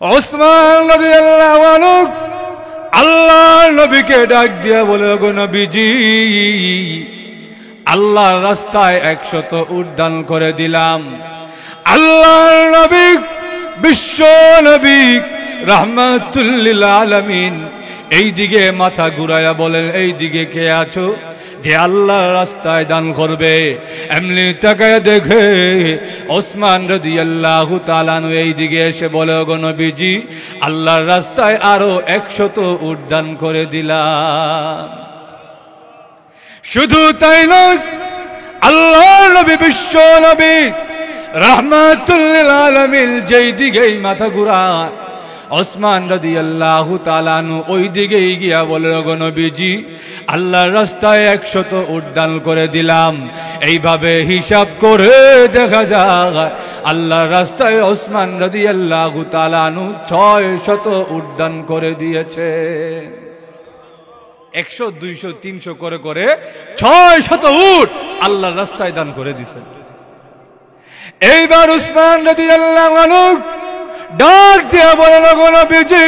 ওসমান রাদিয়াল্লাহু আনহু আল্লাহর নবীকে ডাক দিয়া বলে, গো নবীজি, আল্লাহর রাস্তায় 100 উট দান করে দিলাম। আল্লাহর নবী, বিশ্ব নবী, রাহমাতুল লিল আলামিন এই দিকে মাথা ঘুরায়া বলেন, এই দিকে কে আছো যে আল্লাহর রাস্তায় দান করবে? এমনি তাকায় দেখে ওসমান রাদিয়াল্লাহু তাআলা আনহু এই দিকে এসে বলে, গো নবীজি, আল্লাহর রাস্তায় আরো 100 উট দান করে দিলাম। শুধু তাই নয়, আল্লাহর নবী, বিশ্ব নবী, রাহমাতুল লিল আলামিন যেই দিকেই মাথা ঘুরায়, ওসমান রাদিয়াল্লাহু তাআলা আনহু ওই দিকেই গিয়া বলে, গো নবীজি, আল্লাহর রাস্তায় 100 উট দান করে দিলাম। এইভাবে হিসাব করে দেখা যায় আল্লাহর রাস্তায় ওসমান রাদিয়াল্লাহু তাআলা আনহু 600 উট দান করে দিয়েছে। 100, 200, 300 করে করে 600 উট আল্লাহর রাস্তায় দান করে দিয়েছেন। এইবার ওসমান রাদিয়াল্লাহু আনহু ডাক দিয়া বলেন, গো নবীজি,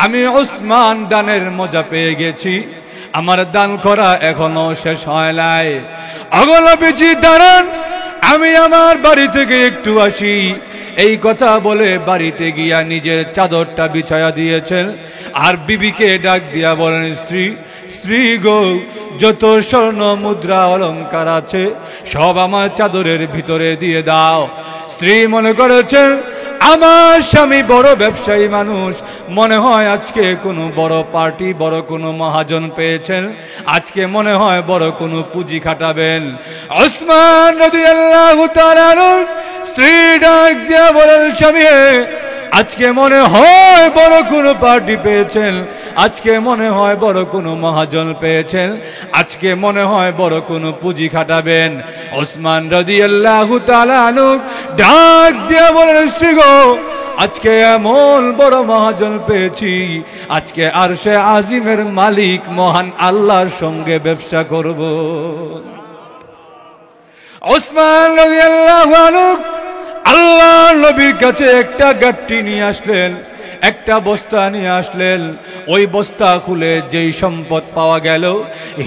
আমি ওসমান দানের মজা পেয়ে গেছি, আমার দান করা এখনো শেষ হয় নাই। ওগো নবীজি দাঁড়ান, আমি আমার বাড়ি থেকে একটু আসি। এই কথা বলে বাড়িতে গিয়া নিজের চাদরটা বিছায়া দিয়েছেন, আর বিবিকে ডাক দিয়া বলেন, স্ত্রী গো, যত স্বর্ণ মুদ্রা অলংকার আছে সব আমার চাদরের ভিতরে দিয়ে দাও। স্ত্রী মনে করেছেন আমার স্বামী বড় ব্যবসায়ী মানুষ, মনে হয় আজকে কোনো বড় পার্টি, বড় কোনো মহাজন পেয়েছেন, আজকে মনে হয় বড় কোনো পুঁজি খাটাবেন। ওসমান রাদিয়াল্লাহু তাআলা আনহু স্ত্রী ডাক দিয়া বলেন, স্বামী, আজকে মনে হয় বড় কোনো পার্টি পেয়েছেন, আজকে মনে হয় বড় কোনো মহাজন পেয়েছেন, আজকে মনে হয় বড় কোনো পুঁজি খাটাবেন। ওসমান রাদিয়াল্লাহু তাআলা আনহু ডাক দিয়া বলেন, স্ত্রী গো, আজকে এমন বড় মহাজন পেয়েছি, আজকে আরশে আজিমের মালিক মহান আল্লাহর সঙ্গে ব্যবসা করব। ওসমান রাদিয়াল্লাহু আনহু আল্লাহর নবীর কাছে একটা গাট্টি নিয়ে আসলেন, একটা বস্তা নিয়ে আসলেন। ওই বস্তা খুলে যেই সম্পদ পাওয়া গেল,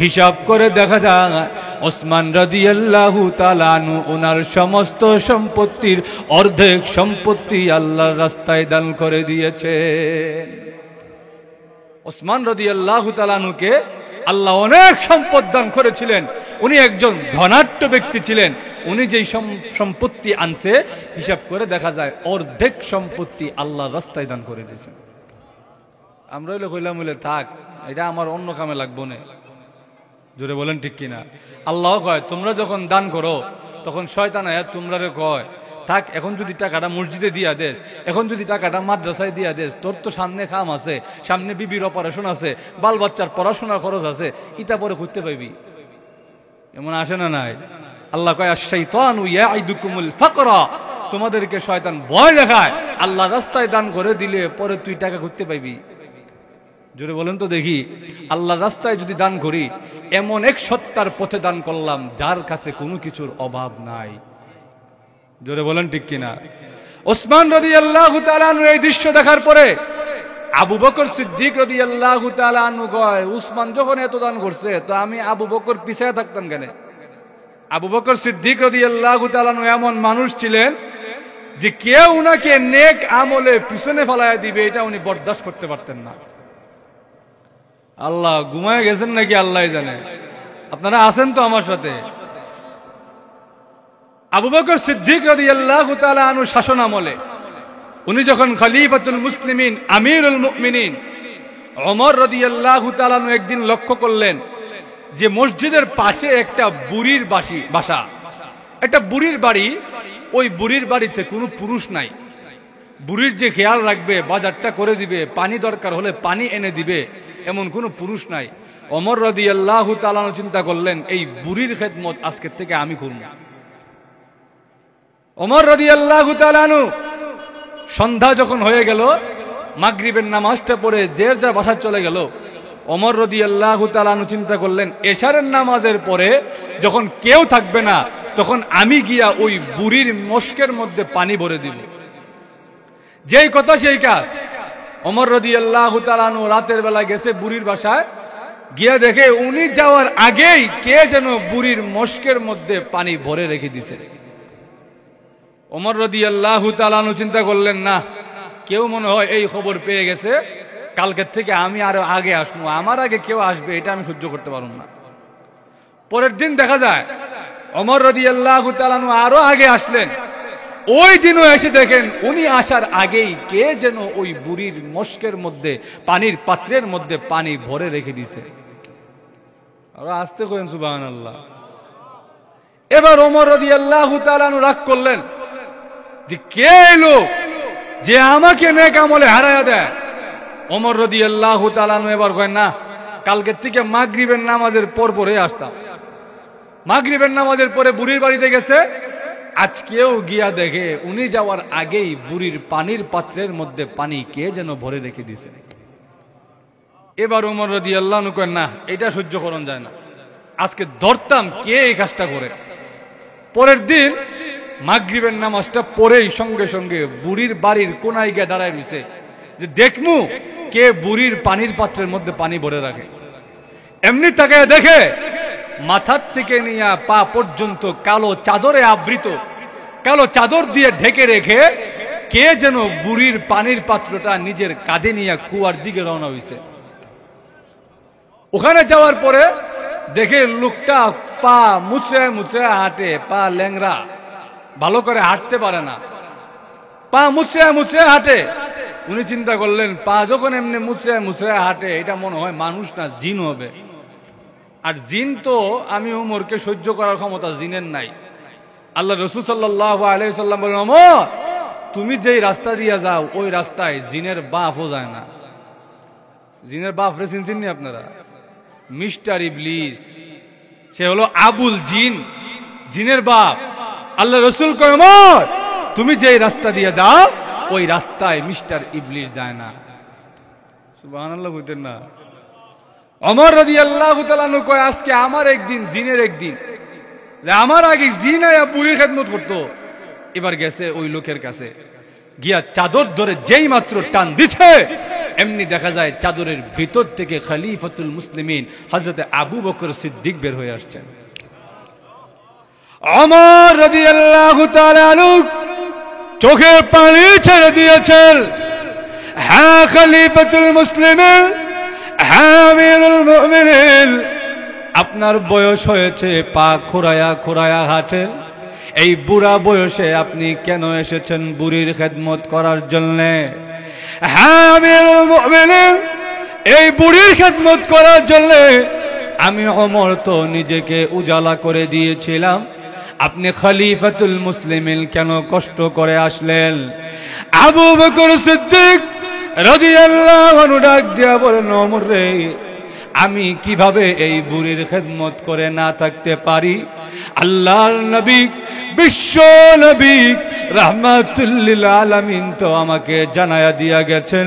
হিসাব করে দেখা যায় ওসমান রাদিয়াল্লাহু তাআলা আনহু ওনার সমস্ত সম্পত্তির অর্ধেক সম্পত্তি আল্লাহর রাস্তায় দান করে দিয়েছেন। ওসমান রাদিয়াল্লাহু তাআলা আনহুকে আল্লাহ অনেক সম্পদ দান করেছিলেন, উনি একজন ধনাঢ্য ব্যক্তি ছিলেন। উনি যেই সম্পত্তি আনছে, হিসাব করে দেখা যায় অর্ধেক সম্পত্তি আল্লাহর রাস্তায় দান করে দিয়েছেন। আমরা হইলে কইলাম, বলে থাক, এটা আমার অন্য কামে লাগবো না। জোরে বলেন ঠিক কিনা? আল্লাহ কয়, তোমরা যখন দান করো তখন শয়তান আয়া তোমরা কয়, থাক, এখন যদি টাকাটা মসজিদে দিয়া দেস, এখন যদি টাকাটা মাদ্রাসায় দিয়া দেস, তোর তো সামনে খাম আছে, সামনে বিবির অপারেশন আছে, বাল বাচ্চার পড়াশোনার খরচ আছে, ইটা পরে করতে পাইবি। এমন আসে না? নাই? আল্লাহ কয়, আশ-শাইতানু ইয়াইদুকুমুল ফাকরা, তোমাদেরকে শয়তান ভয় দেখায়, আল্লাহ রাস্তায় দান করে দিলে পরে তুই টাকা করতে পাইবি। জোরে বলেন তো দেখি, আল্লাহ রাস্তায় যদি দান করি, এমন এক সত্তার পথে দান করলাম যার কাছে কোনো কিছুর অভাব নাই। জোরে বলেন ঠিক কিনা? ওসমান রাদিয়াল্লাহু তাআলা আনহু এই দৃশ্য দেখার পরে আবু বকর সিদ্দিক রাদিয়াল্লাহু তাআলা আনহু কয়, উসমান যখন এত দান করছে, তো আমি আবু বকর পিছায় থাকতাম কেন? আবু বকর সিদ্দিক রাদিয়াল্লাহু তাআলা আনহু এমন মানুষ ছিলেন যে কেউ উনাকে নেক আমলে পিছনে ফেলায় দিবে, এটা উনি বরদাস্ত করতে পারতেন না। আল্লাহ ঘুমায় গেছেন নাকি আল্লাহ জানে? আপনারা আছেন তো আমার সাথে? আবু বকর সিদ্দিক রাদিয়াল্লাহু তাআলা আনহু শাসন আমলে, উনি যখন খলিফাতুল মুসলিমিন, আমিরুল মুমিনিন ওমর রাদিয়াল্লাহু তাআলা আনহু একদিন লক্ষ্য করলেন যে মসজিদের পাশে একটা বুড়ির বাসা, একটা বুড়ির বাড়ি, ওই বুড়ির বাড়িতে কোনো পুরুষ নাই। বুড়ির যে খেয়াল রাখবে, বাজারটা করে দিবে, পানি দরকার হলে পানি এনে দিবে, এমন কোনো পুরুষ নাই। ওমর রাদিয়াল্লাহু তাআলা আনহু চিন্তা করলেন, এই বুড়ির খেদমত আজকে থেকে আমি করব। ওমর রাদিয়াল্লাহু তাআলা আনহু সন্ধ্যা যখন হয়ে গেল, মাগরিবের নামাজটা পড়ে যে যার বাসায় চলে গেল। ওমর রাদিয়াল্লাহু তাআলা আনহু চিন্তা করলেন, এশারের নামাজের পরে যখন কেউ থাকবে না, তখন আমি গিয়া ওই বুড়ির মশকের মধ্যে পানি ভরে দিব। যেই কথা সেই কাজ। ওমর রাদিয়াল্লাহু তাআলা আনহু রাতের বেলা গেছে বুড়ির বাসায়, গিয়া দেখে উনি যাওয়ার আগেই কে যেন বুড়ির মশকের মধ্যে পানি ভরে রেখে দিছে। ওমর রাদিয়াল্লাহু তাআলা আনহু চিন্তা করলেন, না, কেউ মনে হয় এই খবর পেয়ে গেছে, কালকের থেকে আমি আরো আগে আসবো, আমার আগে কেউ আসবে এটা আমি সহ্য করতে পারবো না। পরের দিন দেখা যায় ওমর রাদিয়াল্লাহু তাআলা আনহু আরো আগে আসলেন। ওই দিনও এসে দেখেন উনি আসার আগেই কে যেন ওই বুড়ির মশকের মধ্যে, পানির পাত্রের মধ্যে পানি ভরে রেখে দিছে। আরো আসতে করেন সুবহানাল্লাহ। এবার ওমর রাদিয়াল্লাহু তাআলা আনহু রাগ করলেন যে কে এলো যে আমাকে নেক আমলে হারায়া দেয়। ওমর রাদিয়াল্লাহু তাআলা আনহু এবার কয়, না, কালকের থেকে মাগরিবের নামাজের পরে আসতাম। মাগরিবের নামাজের পরে বুড়ির বাড়িতে গেছে, আজকেও গিয়া দেখে উনি যাওয়ার আগেই বুড়ির পানির পাত্রের মধ্যে পানি কে যেন ভরে রেখে দিছে। এবার ওমর রাদিয়াল্লাহু আনহু কয়, না, এটা সহ্য করন যায় না, আজকে ধরতাম কে এই কাজটা করে। পরের দিন মাগরিবের নামাজটা পরেই সঙ্গে সঙ্গে বুড়ির বাড়ির কোনায় গিয়ে দাঁড়ায় রয়েছে যে দেখমু কে বুড়ির পানির পাত্রের মধ্যে পানি ভরে রাখে। এমনি তাকায় দেখে মাথার থেকে নিয়ে পা পর্যন্ত কালো চাদরে আবৃত, কালো চাদর দিয়ে ঢেকে রেখে কে যেন বুড়ির পানির পাত্রটা নিজের কাঁধে নিয়ে কুয়ার দিকে রওনা হয়েছে। ওখানে যাওয়ার পরে দেখে লোকটা পা মুচড়ে মুচড়ে হাঁটে, পা ল্যাংরা, ভালো করে হাঁটতে পারে না, পা মুচড়ে মুচড়ে হাঁটে। উনি চিন্তা করলেন, পা যখন এমনি মুচড়ে মুচড়ে হাঁটে, এটা মনে হয় মানুষ না, জিন হবে। আর জিন তো আমি উমরকে সহ্য করার ক্ষমতা জিনের নাই। আল্লাহ রাসূল সাল্লাল্লাহু আলাইহি সাল্লাম বলেন, ওমর, তুমি যেই রাস্তা দিয়ে যাও ওই রাস্তায় জিনের বাপও যায় না। জিনের বাপ রে চিনছেন আপনারা? মিস্টার ইবলিস, সে হলো আবুল জিন, জিনের বাপ। আল্লাহ রাসূল কয়, ওমর, তুমি যেই রাস্তা দিয়ে যাও ওই রাস্তায় মিস্টার ইবলিস যায় না। সুবহানাল্লাহ বলতেন না? ওমর রাদিয়াল্লাহু তাআলা আনহু কয়, আজকে আমার একদিন, জিনের একদিন, যে আমার আগে জিন আয়া বুড়ির খেদমত করতো। এবার গেছে ওই লোকের কাছে, গিয়া চাদর ধরে যেই মাত্র টান দিচ্ছে, এমনি দেখা যায় চাদরের ভিতর থেকে খলিফাতুল মুসলিমিন হযরতে আবু বকর সিদ্দিক বের হয়ে আসছেন। ওমর রাদিয়াল্লাহু তাআলা আনহু চোখের পানি ছেড়ে দিয়েছেন। হ্যাঁ, খলিফাতুল মুসলিমিন, হ্যাঁ আমিরুল মুমিনিন, আপনার বয়স হয়েছে, পা খোঁড়ায়া খোঁড়ায়া হাঁটেন, এই বুড়া বয়সে আপনি কেন এসেছেন বুড়ির খেদমত করার জন্য? হ্যাঁ আমিরুল মুমিনিন, এই বুড়ির খেদমত করার জন্য আমি ওমর তো নিজেকে উজালা করে দিয়েছিলাম, আপনি খলিফাতুল মুসলিমিন কেন কষ্ট করে আসলেন? আবু বকর সিদ্দিক রাদিয়াল্লাহু আনহু ডাক দিয়া বলেন, ওমর রে, আমি কিভাবে এই বুড়ির খেদমত করে না থাকতে পারি? আল্লাহর নবী, বিশ্ব নবী রাহমাতুল লিল আলামিন তো আমাকে জানায়া দিয়া গেছেন,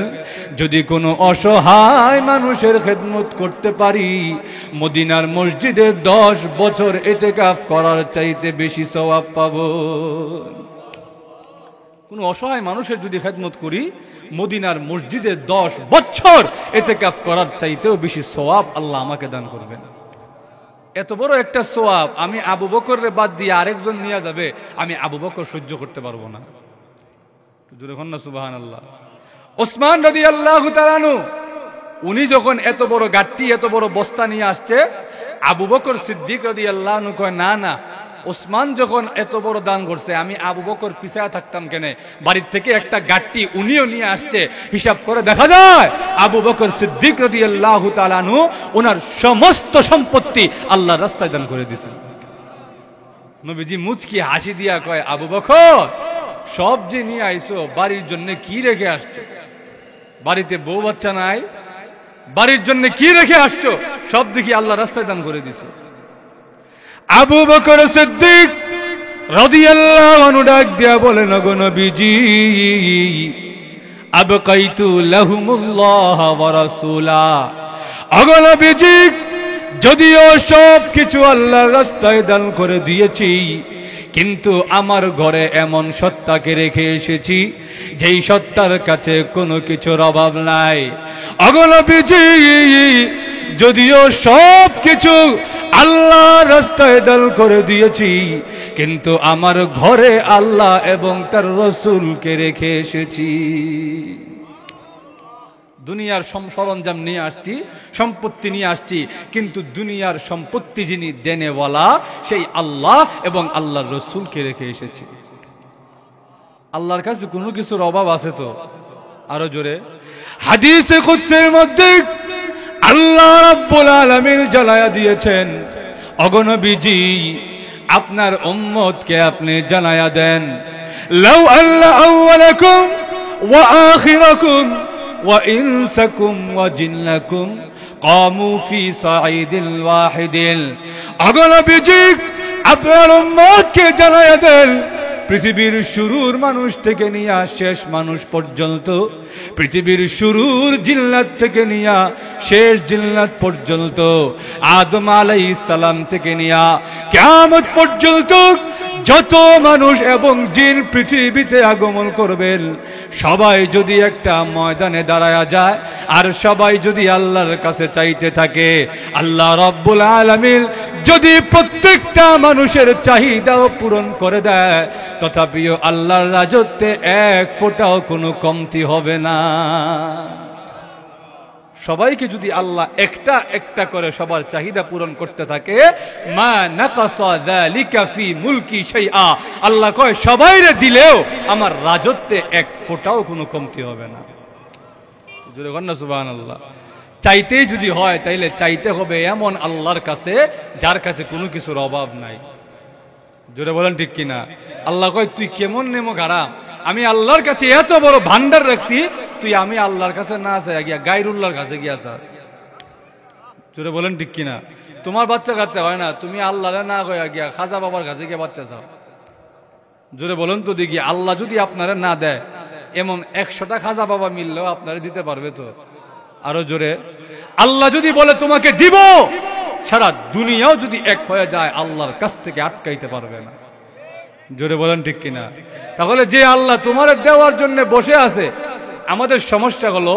যদি কোনো অসহায় মানুষের খেদমত করতে পারি, মদিনার মসজিদে 10 বছর ইতিকাফ করার চাইতে বেশি সওয়াব পাবো। কোন অসহায় মানুষের যদি খেদমত করি, মদিনার মসজিদে 10 বছর ইতিকাফ করার চাইতেও বেশি সওয়াব আল্লাহ আমাকে দান করবেন। এত বড় একটা সওয়াব আমি আবু বকরের বাদ দিয়ে আরেকজন নিয়ে যাবে, আমি আবু বকর সহ্য করতে পারবো না। জোরে বলুন না সুবহানাল্লাহ। ওসমান রাদিয়াল্লাহু তাআলা আনহু, উনি যখন এত বড় গাট্টি, এত বড় বস্তা নিয়ে আসছে, আবু বকর সিদ্দিক রাদিয়াল্লাহু আনহু কয়, না না, ওসমান যখন এত বড় দান করছে, আমি আবু বকর পিছায়া থাকতাম কেন? বাড়ির থেকে একটা গাট্টি উনিও নিয়ে আসছে। হিসাব করে দেখা যায় আবু বকর সিদ্দিক রাদিয়াল্লাহু তাআলা আনহু ওনার সমস্ত সম্পত্তি আল্লাহর রাস্তায় দান করে দিয়েছেন। নবীজি মুচকি হাসি দিয়া কয়, আবু বকর, সব যে নিয়ে আইছো, বাড়ির জন্য কি রেখে আসছো? বাড়িতে বউ বাচ্চা নাই, বাড়ির জন্য কি রেখে আসছো? সব দেখি আল্লাহর রাস্তায় দান করে দিছো। আবু বকর সিদ্দিক রাদিয়াল্লাহু আনহু ডাক দিয়া বলেন, ওগো নবীজি, আবকাইতু লাহুমুল্লাহ ওয়া রাসূলা, ওগো নবীজি, যদিও সব কিছু আল্লাহর রাস্তায় দান করে দিয়েছি, কিন্তু আমার ঘরে এমন সত্তাকে রেখে এসেছি যেই সত্তার কাছে কোনো কিছুর অভাব নাই। ওগো নবীজি, যদিও সব কিছু আল্লাহর রাস্তায় দান করে দিয়েছি, কিন্তু আমার ঘরে আল্লাহ এবং তার রাসূলকে রেখে এসেছি। দুনিয়ার সরঞ্জাম নিয়ে আসছি, সম্পত্তি নিয়ে আসছি, কিন্তু দুনিয়ার সম্পত্তি যিনি দেনেওয়ালা সেই আল্লাহ এবং আল্লাহর রাসূলকে রেখে এসেছি। আল্লাহর কাছে কোনো কিছুর অভাব আছে তো? আরো জোরে। হাদিসে কুদসির মধ্যে আল্লাহ রাব্বুল আলামিন জানায়া দিয়েছেন, ওগো নবীজি, আপনার উম্মতকে আপনি জানায়া দেন, লাউ আল্লা আউওয়ালাকুম ওয়া আখিরাকুম ওয়া ইনসাকুম ওয়া জিন্নাকুম কামু ফি সাঈদিল ওয়াহিদিল। ওগো নবীজি, আপনার উম্মতকে জানায়া দেন, পৃথিবীর শুরুর মানুষ থেকে নিয়ে শেষ মানুষ পর্যন্ত, পৃথিবীর শুরুর জিন্নাত থেকে নিয়ে শেষ জিন্নাত পর্যন্ত, আদম আলাইহিস সালাম থেকে নিয়ে কিয়ামত পর্যন্ত যত মানুষ এবং জিন পৃথিবীতে আগমন করবেন, সবাই যদি একটা ময়দানে দাঁড়ায়া যায় আর সবাই যদি আল্লাহর কাছে চাইতে থাকে, আল্লাহ রাব্বুল আলামিন যদি প্রত্যেকটা মানুষের চাহিদাও পূরণ করে দেয়, তথাপিও আল্লাহর রাজত্বে এক ফোঁটাও কোনো কমতি হবে না। সবাইকে যদি আল্লাহ একটা একটা করে সবার চাহিদা পূরণ করতে থাকে, মা নাকাসা যালিকা ফি মুলকি শাইআ, আল্লাহ কয় সবাইরে দিলেও আমার রাজত্বে এক ফোঁটাও কোনো কমতি হবে না। জোরে বলেন না সুবহানাল্লাহ। চাইতেই যদি হয় তাইলে চাইতে হবে এমন আল্লাহর কাছে যার কাছে কোনো কিছুর অভাব নাই। জোরে বলেন ঠিক কিনা? আল্লাহ কয় তুই কেমন নেমো গারাম, আমি আল্লাহর কাছে এত বড় ভান্ডার রাখছি, তুই আমি আল্লাহর কাছে না চাই গিয়া গায়রুল্লাহর কাছে গিয়া চাস। জোরে বলেন ঠিক কিনা? তোমার বাচ্চা কাচ্চা হয় না, তুমি আল্লাহরে না গয়া গিয়া খাজা বাবার কাছে গিয়ে বাচ্চা চাও। জোরে বলেন তো দেখি, আল্লাহ যদি আপনারা না দেয়, এমন 100টা খাজা বাবা মিললেও আপনারা দিতে পারবে তো? আরো জোরে। আল্লাহ যদি বলে তোমাকে দিব, সারা দুনিয়াও যদি এক হয়ে যায়, আল্লাহর কাছ থেকে আটকাইতে পারবে না। জোরে বলেন ঠিক কিনা? তাহলে যে আল্লাহ তোমার দেওয়ার জন্য বসে আছে, আমাদের সমস্যা হলো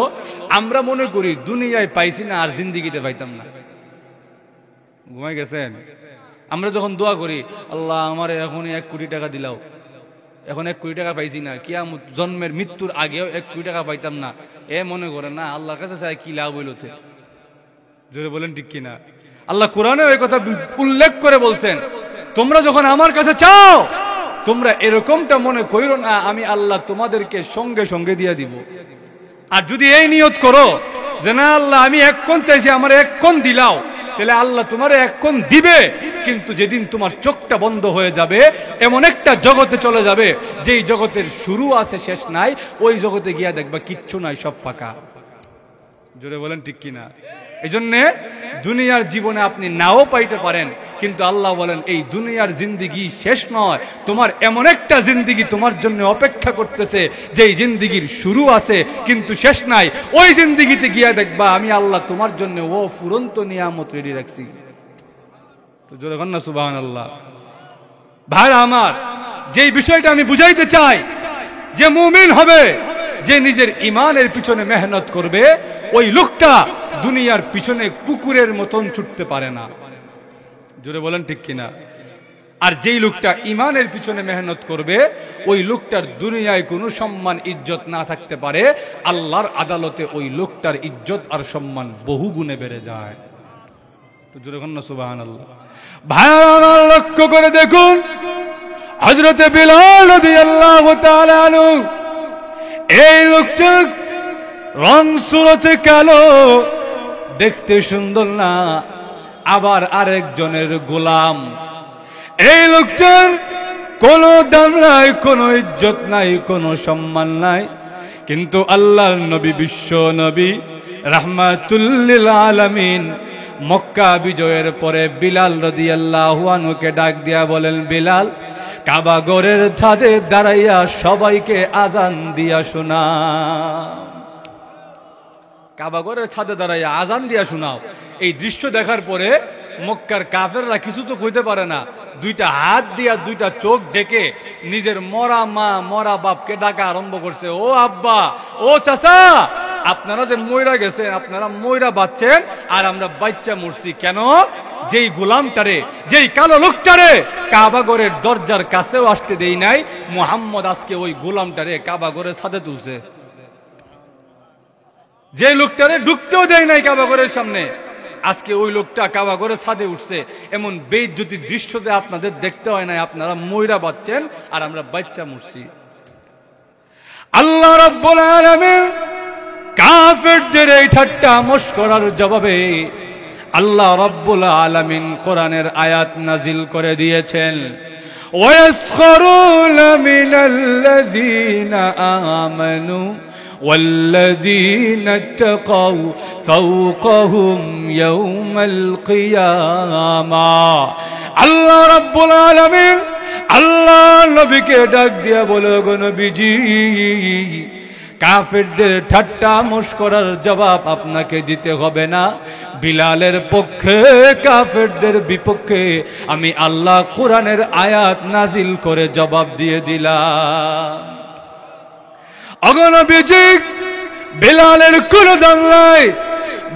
আমরা মনে করি দুনিয়ায় পাইছি না আর জিন্দিগিতে পাইতাম না। ঘুমাই গেছেন? আমরা যখন দোয়া করি, আল্লাহ আমার এখন 1 কোটি টাকা দিলাও, এখন 1 কোটি টাকা পাইছি না, কিয়ামত জন্মের মৃত্যুর আগেও 1 কোটি টাকা পাইতাম না, এ মনে করে না আল্লাহর কাছে চাই কি লাভ হইলতে। জোরে বলেন ঠিক কিনা? আল্লাহ কোরআনে ওই কথা উল্লেখ করে বলছেন, তোমরা যখন আমার কাছে চাও, তোমরা এরকমটা মনে কইরো না আমি আল্লাহ তোমাদেরকে সঙ্গে সঙ্গে দিয়ে দিব। আর যদি এই নিয়ত করো যে না আল্লাহ আমি 1 কোণ চাইছি, আমার 1 কোণ দিলাও, তাহলে আল্লাহ তোমার 1 কোণ দিবে, কিন্তু যেদিন তোমার চোখটা বন্ধ হয়ে যাবে, এমন একটা জগতে চলে যাবে যেই জগতের শুরু আছে শেষ নাই, ওই জগতে গিয়া দেখবা কিচ্ছু নাই, সব ফাঁকা। জোরে বলেন ঠিক কিনা? এই জন্যে দুনিয়ার জীবনে আপনি নাও পাইতে পারেন, কিন্তু আল্লাহ বলেন এই দুনিয়ার জিন্দিগি শেষ নয়, তোমার এমন একটা জিন্দিগি তোমার জন্য অপেক্ষা করতেছে যেই জিন্দিগির শুরু আছে কিন্তু শেষ নাই। ওই জিন্দিগিতে গিয়া দেখবা আমি আল্লাহ তোমার জন্য ও ফুরন্ত নিয়ামত রেডি রাখছি। তো জোরে বলেন না সুবহানাল্লাহ। ভাই আমার, যেই বিষয়টা আমি বুঝাইতে চাই, যে মুমিন হবে, যে নিজের ইমানের পিছনে মেহনত করবে, ওই লোকটা দুনিয়ার পিছনে কুকুরের মতন ছুটতে পারে না। জোরে বলেন ঠিক কিনা? আর যেই লোকটা ইমানের পিছনে মেহনত করবে, ওই লোকটার দুনিয়ায় কোনো সম্মান ইজ্জত না থাকতে পারে, আল্লাহর আদালতে ওই লোকটার ইজ্জত আর সম্মান বহু গুণে বেড়ে যায়। জোরে বলেন না সুবহানাল্লাহ। ভাইরা আমার, লক্ষ্য করে দেখুন, হযরতে বিলাল রাদিয়াল্লাহু তাআলা আনহু, এই লোকটা রং সুরতে কালো, দেখতে সুন্দর না, আবার আরেকজনের গোলাম। এই লোকটার কোনো দাম নাই, কোনো ইজ্জত নাই, কোনো সম্মান নাই, কিন্তু আল্লাহর নবী, বিশ্ব নবী রাহমাতুল লিল আলামিন মক্কা বিজয়ের পরে বিলাল রাদিয়াল্লাহু আনহুকে ডাক দিয়া বলেন, বিলাল, কাবা ঘরের ছাদে দাঁড়াইয়া সবাইকে আজান দিয়া শোনাও। কাবা ঘরের ছাদে দাঁড়াইয়া আজান দিয়া শোনাও। এই দৃশ্য দেখার পরে মক্কার কাফেররা কিছু তো কইতে পারে না, দুইটা হাত দিয়া দুইটা চোখ ঢেকে নিজের মরা মা মরা বাপকে ডাকা আরম্ভ করছে, ও আব্বা, ও চাচা, আপনারা যে ময়রা গেছেন, আপনারা ময়রা বাচ্চেন আর আমরা বাচ্চা মরছি কেন? যেই গোলামটারে, যেই কালো লোকটারে কাবাগরের দরজার কাছেও আসতে দেই নাই, মুহাম্মদ আজকে ওই গোলামটারে কাবাগরের ছাদে তুলছে। যে লোকটারে ঢুকতেও দেয় নাই কাবাগরের সামনে, আজকে ওই লোকটা কাবাগরের ছাদে উঠছে। এমন বেইজ্জতির দৃশ্য যে আপনাদের দেখতে হয় নাই, আপনারা ময়রা বাচ্চেন আর আমরা বাচ্চা মরছি। আল্লাহ রাব্বুল আলামিন কাফেরদের এই ঠাট্টা মশকরার জবাবে আল্লাহ রাব্বুল আলামিন কোরআনের আয়াত নাজিল করে দিয়েছেন, ওয়াসখরুনা মিনাল্লাযীনা আমানু ওয়াল্লাযীনা তাকাউ ফাওকাহুম ইয়াওমাল কিয়ামাহ। আল্লাহ রাব্বুল আলামিন আল্লাহ নবীকে ডাক দিয়া বলে, গো নবীজি, কাফেরদের ঠাট্টা মশকরার জবাব আপনাকে দিতে হবে না। বিলালের পক্ষে, কাফেরদের বিপক্ষে আমি আল্লাহ কোরআনের আয়াত নাজিল করে জবাব দিয়ে দিলাম। ওগো নবীজি, বিলালের কোনো দাম নাই,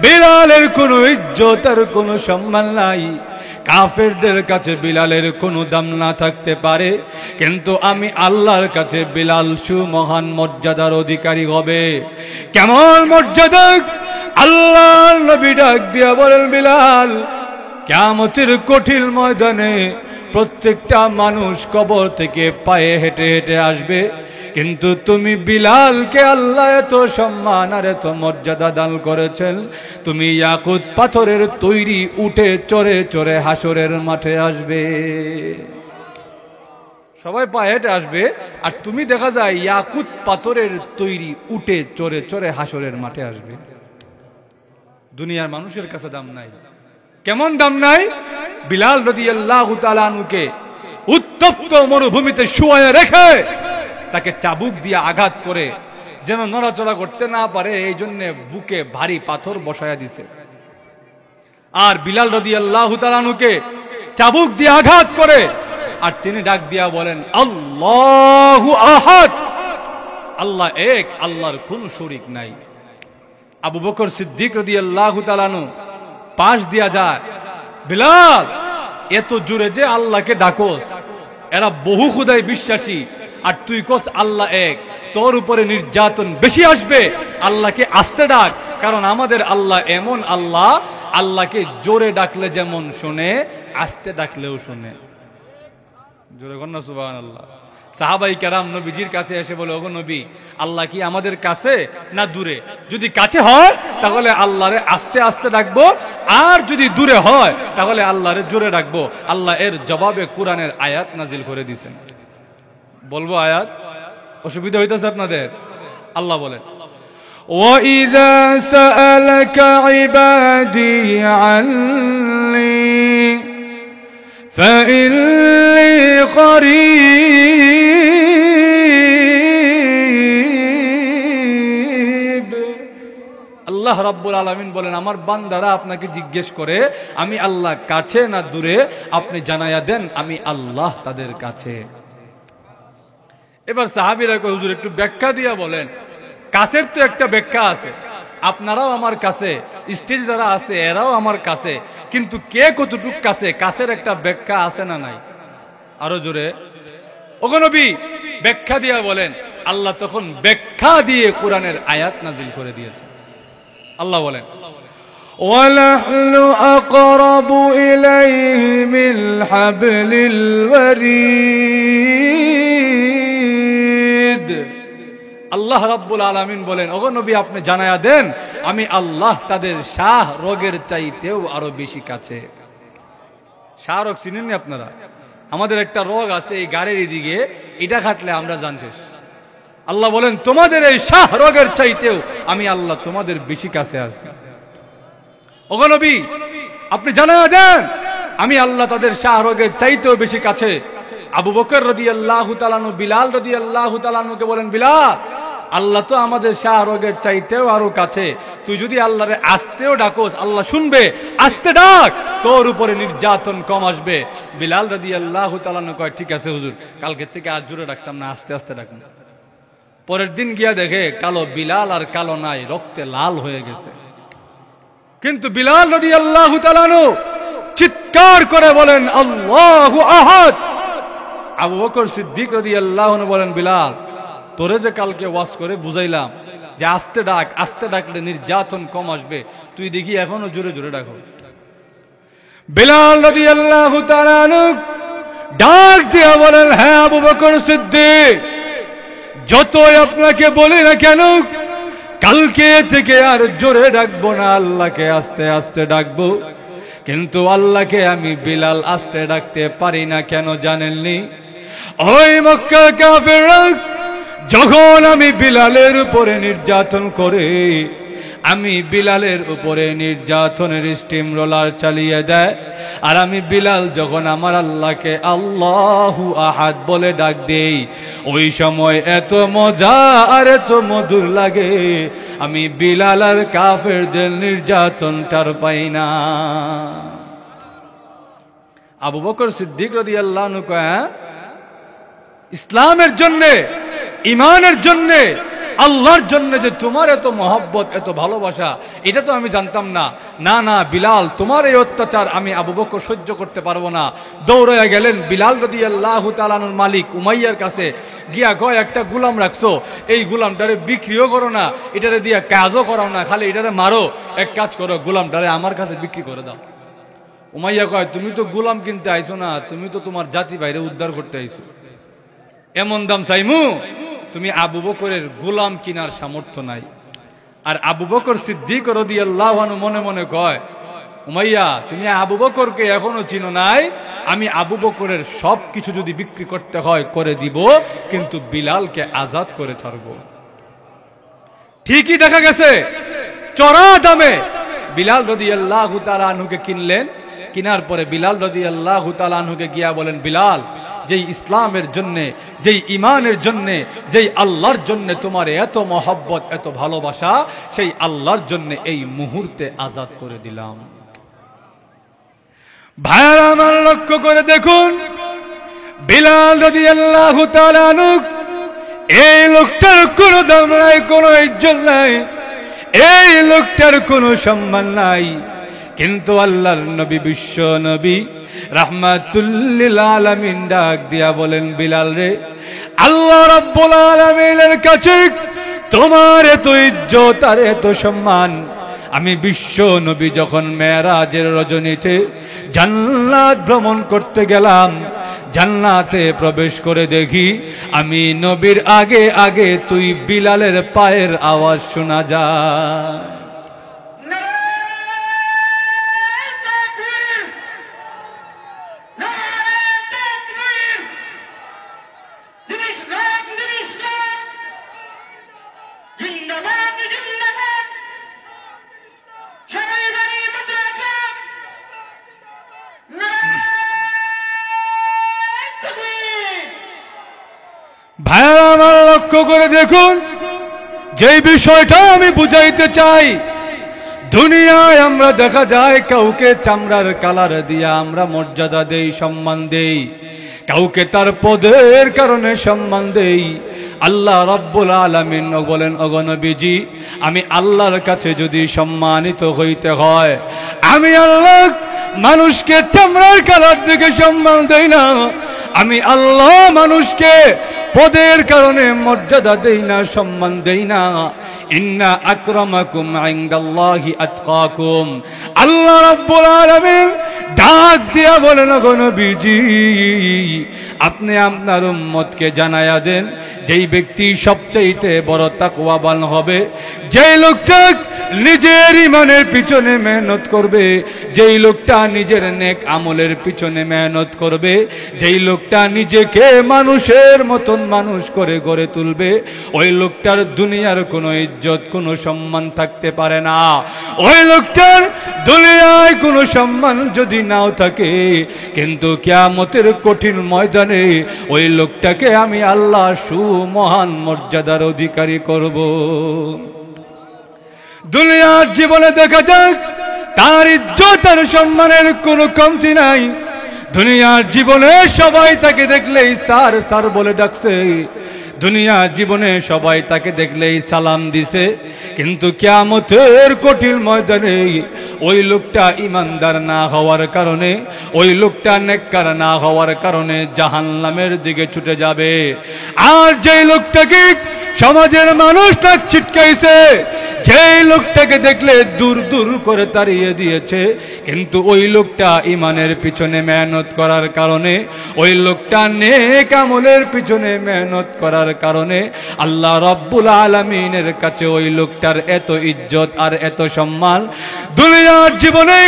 বিলালের কোনো ইজ্জত আর কোনো সম্মান নাই। কাফেরদের কাছে বিলালের কোনো দাম না থাকতে পারে, কিন্তু আমি আল্লাহর কাছে বিলাল সুমহান মর্যাদার অধিকারী হবে। কেমন মর্যাদা! আল্লাহর নবী ডাক দিয়া বলেন, বিলাল, কিয়ামতের কঠিন ময়দানে প্রত্যেকটা মানুষ কবর থেকে পায়ে হেঁটে হেঁটে আসবে, কিন্তু তুমি বিলালকে আল্লাহ এত সম্মান আর এত মর্যাদা দান করেছেন, তুমি ইয়াকুত পাথরের তৈরি উঠে চড়ে চড়ে হাসরের মাঠে আসবে। সবাই পায়ে হেঁটে আসবে, আর তুমি দেখা যায় ইয়াকুত পাথরের তৈরি উঠে চড়ে চড়ে হাসরের মাঠে আসবে। দুনিয়ার মানুষের কাছে দাম নাই। কেমন দাম নাই? বিলাল রাদিয়াল্লাহু তাআলা আনহুকে উত্তপ্ত মরুভূমিতে শুয়ায়ে রেখে তাকে চাবুক দিয়ে আঘাত করে যেন নড়াচড়া করতে না পারে, এই জন্য বুকে ভারী পাথর বসায়া দিছে। আর বিলাল রাদিয়াল্লাহু তাআলা আনহুকে চাবুক দিয়ে আঘাত করে আর তিনি ডাক দিয়া বলেন, আল্লাহু আহাদ, আল্লাহ এক, আল্লাহর কোনো শরীক নাই। আবু বকর সিদ্দিক রাদিয়াল্লাহু তাআলা আনহু পাশ দিয়া যায়, বিলাল, এত জোরে যে আল্লাহকে ডাকোস, এরা বহু খুদায় বিশ্বাসী, আর তুই কস আল্লাহ এক, তোর উপরে নির্যাতন বেশি আসবে, আল্লাহকে আস্তে ডাক, কারণ আমাদের আল্লাহ এমন আল্লাহ, আল্লাহকে জোরে ডাকলে যেমন শোনে, আস্তে ডাকলেও শোনে। জোরে কন্যা সুবহানাল্লাহ। সাহাবাই কেরাম নবীজির কাছে এসে বলে, ওগো নবী, আল্লাহ কি আমাদের কাছে না দূরে? যদি কাছে হয় তাহলে আল্লাহরে আস্তে আস্তে ডাকবো, আর যদি দূরে হয় তাহলে আল্লাহরে জোরে ডাকবো। আল্লাহ এর জবাবে কোরআনের আয়াত নাজিল করে দিয়েছেন। বলবো আয়াত? অসুবিধা হইতেছে আপনাদের? আল্লাহ বলেন, وَإِذَا سَأَلَكَ عِبَادِي عَنِّي فَإِنِّي قَرِيبٌ। আল্লাহ রাব্বুল আলামিন বলেন, আমার বান্দারা আপনাকে জিজ্ঞেস করে আমি আল্লাহ কাছে না দূরে, আপনি জানায়া দেন আমি আল্লাহ তাদের কাছে। এবার সাহাবীরা কয়, হুজুর একটু ব্যাখ্যা দিয়া বলেন। কাছের তো একটা ব্যাখ্যা আছে, আপনারাও আমার কাছে, স্টেজ যারা আছে এরাও আমার কাছে, কিন্তু কে কতটুক কাছে, কাছের একটা ব্যাখ্যা আছে না নাই? আরো জোরে, ওগো নবী ব্যাখ্যা দিয়া বলেন। আল্লাহ তখন ব্যাখ্যা দিয়ে কোরআনের আয়াত নাজিল করে দিয়েছে। আল্লাহ বলেন, وَنَحْنُ أَقْرَبُ إِلَيْهِ مِنْ حَبْلِ الْوَرِيدِ। আল্লাহ রাব্বুল আলামিন বলেন, ওগো নবী আপনি জানায়া দেন আমি আল্লাহ তাদের শাহ রোগের চাইতেও আরো বেশি কাছে। শাহ রোগ চিনেননি আপনারা? আমাদের একটা রোগ আছে এই গাড়ির এদিকে, এটা খাটলে আমরা জান শেষ। আল্লাহ বলেন তোমাদের এই শাহ রোগের চাইতেও আমি আল্লাহ তোমাদের বেশি কাছে আছি। ওগো নবী আপনি জানায়া দেন আমি আল্লাহ তাদের শাহ রোগের চাইতেও বেশি কাছে। আবু বকর রাদিয়াল্লাহু তাআলা আনহু বিলাল রাদিয়াল্লাহু তাআলা আনহুকে বলেন, বিলাল আল্লাহ তো আমাদের শাহরগের চাইতেও আরো কাছে। তুই যদি আল্লাহরে আস্তেও ডাকোস, আল্লাহ শুনবে। আস্তে ডাক, তোর উপরে নির্যাতন কম আসবে। বিলাল রাদিয়াল্লাহু তাআলা কয়, ঠিক আছে হুজুর, কালকে থেকে আর জোরে ডাকতাম না, আস্তে আস্তে ডাকতাম। পরের দিন গিয়া দেখে কালো বিলাল আর কালো নাই, রক্তে লাল হয়ে গেছে। কিন্তু বিলাল রাদিয়াল্লাহু তাআলা চিৎকার করে বলেন আল্লাহু আহাদ। আবু বকর সিদ্দিক রাদিয়াল্লাহু আনহু বলেন, বিলাল, তোরে যে কালকে ওয়াজ করে বুঝাইলাম যে আস্তে ডাক, আস্তে ডাকলে নির্যাতন কম আসবে, তুই দেখি এখনো জোরে জোরে ডাকো। বিলাল রাদিয়াল্লাহু তাআলা ডাক দিয়া বলেন, হ্যাঁ আবু বকর সিদ্দিক, যতই আপনাকে বলি না কেন, কালকে থেকে আর জোরে ডাকবো না, আল্লাহকে আস্তে আস্তে ডাকবো। কিন্তু আল্লাহকে আমি বিলাল আস্তে ডাকতে পারি না, কেন জানেননি? ওই মক্কা কাফেররা যখন আমি বিলালের উপরে নির্যাতন করে, আমি বিলালের উপরে নির্যাতনের স্টিম রোলার চালিয়ে দেয়, আর আমি বিলাল যখন আমার আল্লাহকে আল্লাহু আহাদ বলে ডাক দেই, ওই সময় এত মজা আর এত মধুর লাগে, আমি বিলাল আর কাফেরদের নির্যাতন টার পাই না। আবু বকর সিদ্দিক রাদিয়াল্লাহু আনহু কয়, ইসলামের জন্য, ইমানের জন্য, আল্লাহর জন্য যে তোমার এত মহব্বত, এত ভালোবাসা, এটা তো আমি জানতাম না। না না বিলাল, তোমার এই অত্যাচার আমি আবু বকর সহ্য করতে পারবো না। দৌড়াইয়া গেলেন বিলাল রাদিয়াল্লাহু তাআলা আনহুর মালিক উমাইয়ার কাছে, গিয়া কয়, একটা গোলাম রাখছো, এই গোলামটারে বিক্রিও করো না, এটারে দিয়া কাজও করাও না, খালি এটারে মারো। এক কাজ করো, গোলামটারে আমার কাছে বিক্রি করে দাও। উমাইয়া কয়, তুমি তো গোলাম কিনতে আইছো না, তুমি তো তোমার জাতি বাইরে উদ্ধার করতে আইছো। এমন দাম চাইমু? তুমি আবু বকরের গোলাম কিনার সামর্থ্য নাই। আর আবু বকর সিদ্দিক রাদিয়াল্লাহু আনহু মনে মনে কয়, উমাইয়া, তুমি আবু বকরকে এখনো চিনো নাই, আমি আবু বকরের সব কিছু যদি বিক্রি করতে হয় করে দিব, কিন্তু বিলালকে আজাদ করে ছাড়ব। ঠিকই দেখা গেছে, চড়া দামে বিলাল রাদিয়াল্লাহু তাআলা আনহুকে কিনলেন। কিনার পরে বিলাল রাদিয়াল্লাহু তাআলা আনহুকে গিয়া বলেন, বিলাল, যেই ইসলামের জন্য, যেই ইমানের জন্য, যেই আল্লাহর জন্য তোমার এত মহব্বত, এত ভালোবাসা, সেই আল্লাহর জন্য এই মুহূর্তে আজাদ করে দিলাম। ভাইরা আমার, লক্ষ্য করে দেখুন, বিলাল রাদিয়াল্লাহু তাআলা আনহু, এই লোকটার কোনো দাম নাই, কোনো ইজ্জত নাই, এই লোকটার কোনো সম্মান নাই। কিন্তু আল্লাহর নবী, বিশ্ব নবী রাহমাতুল লিল আলামিন ডাক দিয়া বলেন, বিলাল রে, আল্লাহ রাব্বুল আলামিনের কাছে তোমার এত ইজ্জত আর এত সম্মান, আমি বিশ্ব নবী যখন মেরাজের রজনীতে জান্নাত ভ্রমণ করতে গেলাম, জান্নাতে প্রবেশ করে দেখি আমি নবীর আগে আগে তুই বিলালের পায়ের আওয়াজ শোনা যায়। ভাইরা আমার, লক্ষ্য করে দেখুন, যেই বিষয়টা আমি বুঝাইতে চাই, দুনিয়ায় আমরা দেখা যায় কাউকে চামড়ার কালার দিয়া আমরা মর্যাদা দেই, সম্মান দেই, কাউকে তার পদের কারণে সম্মান দেই। আল্লাহ রাব্বুল আলামিন বলেন, ওগো নবীজি, আমি আল্লাহর কাছে যদি সম্মানিত হইতে হয়, আমি আল্লাহ মানুষকে চামড়ার কালার থেকে সম্মান দেই না, আমি আল্লাহ মানুষকে পদের কারণে মর্যাদা দেই না, সম্মান দেই না। ইন্না আকরামাকুম ইনদাল্লাহি আতকাকুম। আল্লাহ রাব্বুল আলামিন ডাক দিয়া বলেন, ওগো নবীজি, আপনি আপনার উম্মতকে জানায়া দেন, যেই ব্যক্তি সবচাইতে বড় তাকওয়াবান হবে, যেই লোকটা নিজের ইমানের পিছনে মেহনত করবে, যেই লোকটা নিজের নেক আমলের পিছনে মেহনত করবে, যেই লোকটা নিজেকে মানুষের মতন মানুষ করে গড়ে তুলবে, ওই লোকটার দুনিয়ার কোনো ইজ্জত কোনো সম্মান থাকতে পারে না। ওই লোকটার দুনিয়ায় কোনো সম্মান যদি নাও থাকে, কিন্তু কিয়ামতের কঠিন ময়দানে ওই লোকটাকে আমি আল্লাহ সুমহান মর্যাদার অধিকারী করব। দুনিয়ার জীবনে দেখা যাক তার ইজ্জত আর সম্মানের কোনো কমতি নাই। দুনিয়ার জীবনে সবাই তাকে দেখলেই স্যার স্যার বলে ডাকছে, দুনিয়ার জীবনে সবাই তাকে দেখলেই সালাম দিছে, কিন্তু কিয়ামতের কঠিন ময়দানে ওই লোকটা ইমানদার না হওয়ার কারণে, ওই লোকটা নেককার না হওয়ার কারণে জাহান্নামের দিকে ছুটে যাবে। আর যেই লোকটাকে সমাজের মানুষটা ছিটকাইছে, যেই লোকটাকে দেখলে দূর দূর করে তাড়িয়ে দিয়েছে, কিন্তু ওই লোকটা ইমানের পিছনে মেহনত করার কারণে, ওই লোকটা নেক আমলের পিছনে মেহনত করার কারণে আল্লাহ রাব্বুল আলামিনের কাছে ওই লোকটার এত ইজ্জত আর এত সম্মান। দুনিয়ার জীবনে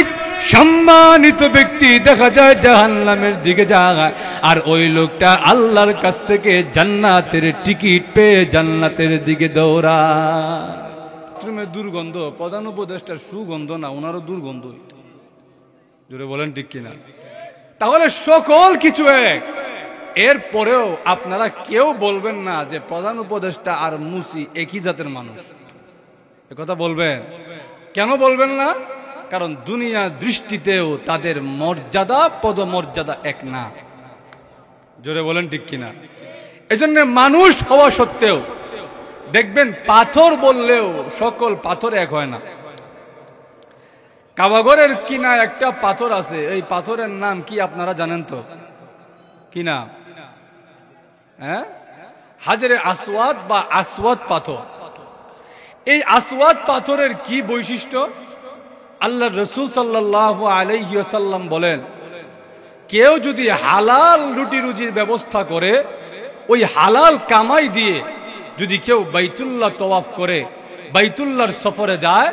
সম্মানিত ব্যক্তি দেখা যায় জাহান্নামের দিকে যায়, আর ওই লোকটা আল্লাহর কাছ থেকে জান্নাতের টিকিট পেয়ে জান্নাতের দিকে দৌড়ায়। দুর্গন্ধ, প্রধান উপদেষ্টার সুগন্ধ না, ওনারও দুর্গন্ধ। জোরে বলেন ঠিক কিনা? তাহলে সকল কিছু এক, এরপরেও আপনারা কেউ বলবেন না যে প্রধান উপদেষ্টা আর মুসি একই জাতের মানুষ। একথা বলবেন? কেন বলবেন না? কারণ দুনিয়া দৃষ্টিতেও তাদের মর্যাদা পদমর্যাদা এক না। জোরে বলেন ঠিক কিনা? এজন্য মানুষ হওয়া সত্ত্বেও দেখবেন পাথর বললেও সকল পাথর এক হয় না। কাবাগরের কিনা একটা পাথর আছে, এই পাথরের নাম কি আপনারা জানেন তো? কি নাম? হ্যাঁ, হাজরে আসওয়াদ বা আসওয়াদ পাথর। এই আসওয়াদ পাথরের কি বৈশিষ্ট্য? আল্লাহ রসুল সাল্লাল্লাহু আলাইহি ওয়াসাল্লাম বলেন, কেউ যদি হালাল রুটি রুজির ব্যবস্থা করে, ওই হালাল কামাই দিয়ে যদি কেউ বাইতুল্লাহ তওয়াফ করে, বাইতুল্লাহর সফরে যায়,